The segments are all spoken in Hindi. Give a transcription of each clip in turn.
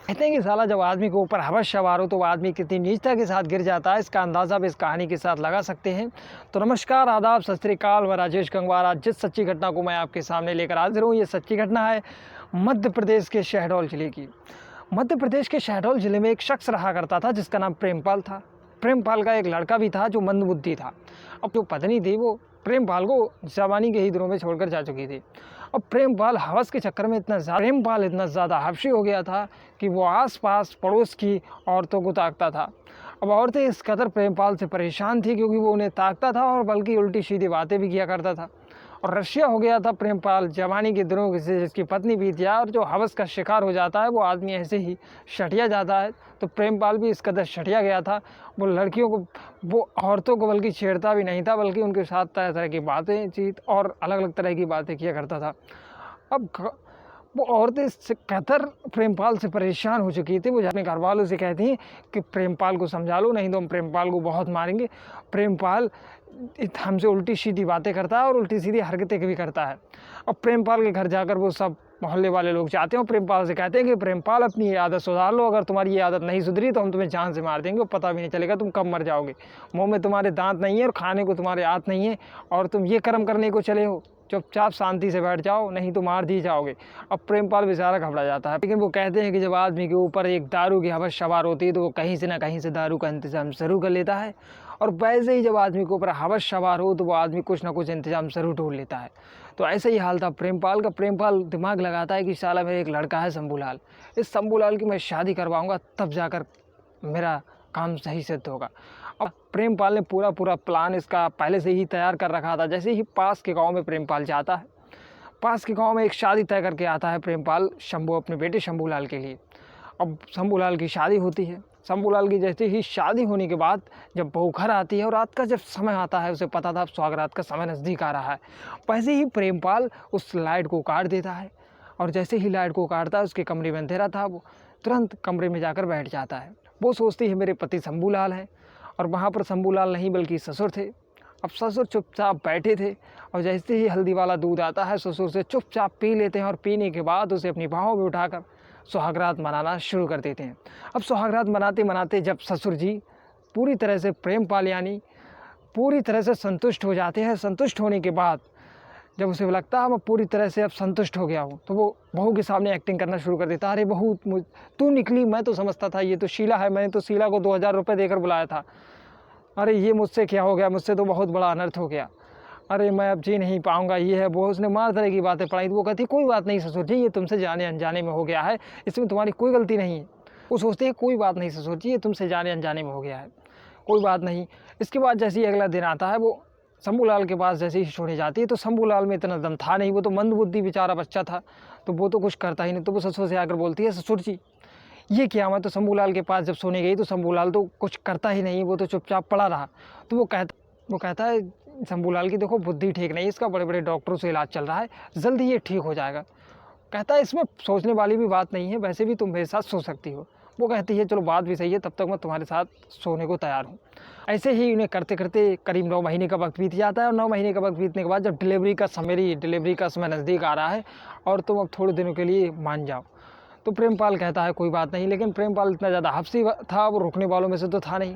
कहते हैं कि साला जब आदमी के ऊपर हवस सवार हो तो वो आदमी कितनी नीचता के साथ गिर जाता है, इसका अंदाज़ा भी इस कहानी के साथ लगा सकते हैं। तो नमस्कार, आदाब, सत श्री अकाल। मैं राजेश गंगवार। आज जिस सच्ची घटना को मैं आपके सामने लेकर हाजिर हूँ, ये सच्ची घटना है मध्य प्रदेश के शहडोल जिले की। मध्य प्रदेश के शहडोल जिले में एक शख्स रहा करता था जिसका नाम प्रेमपाल था। प्रेमपाल का एक लड़का भी था जो मंदबुद्धि था। अब जो पत्नी थी वो प्रेमपाल को जवानी के ही दिनों में छोड़कर जा चुकी थी। अब प्रेमपाल हवस के चक्कर में इतना ज़्यादा हवशी हो गया था कि वो आस-पास पड़ोस की औरतों को ताकता था। अब औरतें इस कदर प्रेमपाल से परेशान थी क्योंकि वो उन्हें ताकता था और बल्कि उल्टी-सीधी बातें भी किया करता था। और रशिया हो गया था प्रेमपाल जवानी के दिनों से जिसकी पत्नी भी थी, और जो हवस का शिकार हो जाता है वो आदमी ऐसे ही शठिया जाता है। तो प्रेमपाल भी इस कदर शठिया गया था, वो लड़कियों को, वो औरतों को बल्कि छेड़ता भी नहीं था, बल्कि उनके साथ तरह तरह की बातें चीत और अलग अलग तरह की बातें किया करता था। अब वो औरतें इससे कतर प्रेमपाल से परेशान हो चुकी थी। वो अपने घर वालों से कहती हैं कि प्रेमपाल को समझा लो, नहीं तो हम प्रेमपाल को बहुत मारेंगे। प्रेमपाल हमसे उल्टी सीधी बातें करता है और उल्टी सीधी हरकतें भी करता है। अब प्रेमपाल के घर जाकर वो सब मोहल्ले वाले लोग जाते हैं और प्रेमपाल से कहते हैं कि प्रेमपाल अपनी ये आदत सुधार लो, अगर तुम्हारी ये आदत नहीं सुधरी तो हम तुम्हें जान से मार देंगे और पता भी नहीं चलेगा तुम कब मर जाओगे। मुँह में तुम्हारे दांत नहीं है और खाने को तुम्हारे हाथ नहीं है और तुम ये कर्म करने को चले हो, चुपचाप शांति से बैठ जाओ, नहीं तो मार दिए जाओगे। अब प्रेमपाल बेचारा घबरा जाता है, लेकिन वो कहते हैं कि जब आदमी के ऊपर एक दारू की हवस सवार होती है तो वो कहीं से ना कहीं से दारू का इंतजाम ज़रूर कर लेता है। और वैसे ही जब आदमी के ऊपर हवस सवार हो तो वो आदमी कुछ ना कुछ इंतजाम ज़रूर ढूंढ लेता है। तो ऐसे ही हाल था प्रेमपाल का। प्रेमपाल दिमाग लगाता है कि साला मेरा एक लड़का है शंभूलाल, इस शंभूलाल की मैं शादी करवाऊँगा, तब जाकर मेरा काम सही सिद्ध होगा। अब प्रेमपाल ने पूरा प्लान इसका पहले से ही तैयार कर रखा था। जैसे ही पास के गांव में प्रेमपाल जाता है, पास के गांव में एक शादी तय करके आता है प्रेमपाल शंभू अपने बेटे शंभूलाल के लिए। अब शंभूलाल की शादी होती है। शंभूलाल की जैसे ही शादी होने के बाद जब बहू घर आती है और रात का जब समय आता है, उसे पता था अब सुहागरात का समय नज़दीक आ रहा है, वैसे ही प्रेमपाल उस लाइट को काट देता है। और जैसे ही लाइट को काटता है, उसके कमरे में अंधेरा था, वो तुरंत कमरे में जाकर बैठ जाता है। वो सोचती है मेरे पति शंभूलाल हैं, और वहाँ पर शंभूलाल नहीं बल्कि ससुर थे। अब ससुर चुपचाप बैठे थे और जैसे ही हल्दी वाला दूध आता है, ससुर से चुपचाप पी लेते हैं और पीने के बाद उसे अपनी बाहों में उठाकर सुहागरात मनाना शुरू कर देते हैं। अब सुहागरात मनाते मनाते जब ससुर जी पूरी तरह से प्रेमपाल यानी पूरी तरह से संतुष्ट हो जाते हैं, संतुष्ट होने के बाद जब उसे लगता है मैं पूरी तरह से अब संतुष्ट हो गया हूँ, तो वो बहू के सामने एक्टिंग करना शुरू कर देता है। अरे बहू, तू निकली, मैं तो समझता था ये तो शीला है, मैंने तो शीला को 2000 रुपये देकर बुलाया था। अरे ये मुझसे क्या हो गया, मुझसे तो बहुत बड़ा अनर्थ हो गया। अरे मैं अब जी नहीं पाऊँगा, ये है वो। उसने मार तरह की बातें पढ़ाई। तो वो कहती कोई बात नहीं ससुर जी, ये तुमसे जाने अनजाने में हो गया है, इसमें तुम्हारी कोई गलती नहीं है। वो सोचते हैं कोई बात नहीं ससुर जी, ये तुमसे जाने अनजाने में हो गया है, कोई बात नहीं। इसके बाद जैसे ही अगला दिन आता है, वो शंभूलाल के पास जैसे ही छोड़ने जाती है तो शंभूलाल में इतना दम था नहीं, वो तो मंदबुद्धि बेचारा बच्चा था, तो वो तो कुछ करता ही नहीं। तो वो ससुर से आकर बोलती है ससुर जी ये क्या। मैं तो शंभूलाल के पास जब सोने गई तो शंभूलाल तो कुछ करता ही नहीं, वो तो चुपचाप पड़ा रहा। तो वो कहता है शंभूलाल की देखो बुद्धि ठीक नहीं, इसका बड़े बड़े डॉक्टरों से इलाज चल रहा है, जल्दी ये ठीक हो जाएगा। कहता है इसमें सोचने वाली भी बात नहीं है, वैसे भी तुम मेरे साथ सो सकती हो। वो कहती है चलो बात भी सही है, तब तक मैं तुम्हारे साथ सोने को तैयार हूँ। ऐसे ही उन्हें करते करते करीब 9 महीने का वक्त बीत जाता है। और 9 महीने का वक्त बीतने के बाद जब मेरी डिलीवरी का समय नज़दीक आ रहा है और तुम अब थोड़े दिनों के लिए मान जाओ, तो प्रेमपाल कहता है कोई बात नहीं। लेकिन प्रेमपाल इतना ज़्यादा हफ्सी था, वो रुकने वालों में से तो था नहीं।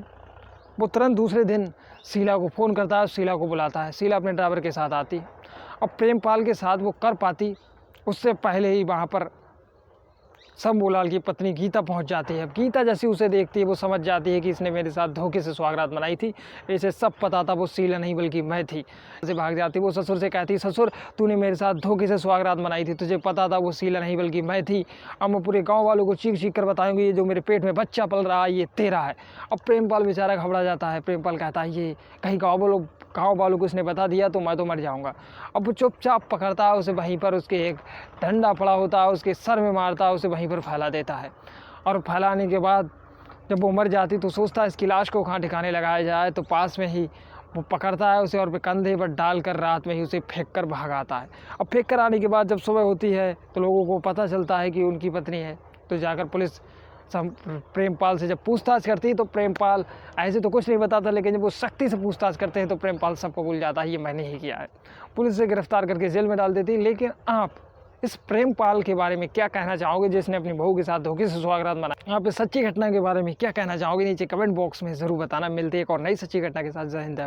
वो तुरंत दूसरे दिन शीला को फ़ोन करता है, शीला को बुलाता है। शीला अपने ड्राइवर के साथ आती। अब प्रेमपाल के साथ वो कर पाती उससे पहले ही वहाँ पर शंभूलाल की पत्नी गीता पहुंच जाती है। अब गीता जैसी उसे देखती है, वो समझ जाती है कि इसने मेरे साथ धोखे से सुहागरात मनाई थी। इसे सब पता था वो शीला नहीं बल्कि मैं थी। से भाग जाती, वो ससुर से कहती ससुर तूने मेरे साथ धोखे से सुहागरात मनाई थी, तुझे पता था वो शीला नहीं बल्कि मैं थी। अब मैं पूरे गाँव वालों को चीख चीख कर बताऊँगी ये जो मेरे पेट में बच्चा पल रहा है ये तेरा है। अब प्रेमपाल बेचारा घबरा जाता है। प्रेमपाल कहता है ये कहीं गाँव वालों को इसने बता दिया तो मैं तो मर जाऊँगा। अब वो चुपचाप पकड़ता है उसे, वहीं पर उसके एक डंडा पड़ा होता है उसके सर में मारता है, उसे वहीं पर फैला देता है। और फैलाने के बाद जब वो मर जाती तो सोचता है इसकी लाश को कहाँ ठिकाने लगाया जाए, तो पास में ही वो पकड़ता है उसे और कंधे पर डालकर रात में ही उसे फेंक कर भाग आता है। अब फेंक कर आने के बाद जब सुबह होती है तो लोगों को पता चलता है कि उनकी पत्नी है। तो जाकर पुलिस प्रेमपाल से जब पूछताछ करती है तो प्रेमपाल ऐसे तो कुछ नहीं बताता, लेकिन जब वो सख्ती से पूछताछ करते हैं तो प्रेमपाल सब कबूल जाता है ये मैंने ही किया है। पुलिस से गिरफ्तार करके जेल में डाल देती है। लेकिन आप इस प्रेमपाल के बारे में क्या कहना चाहोगे जिसने अपनी बहू के साथ धोखे से सुहागरात मनाया? आप इस सच्ची घटना के बारे में क्या कहना चाहोगे? नीचे कमेंट बॉक्स में ज़रूर बताना। मिलते हैं एक और नई सच्ची घटना के साथ। जय हिंद।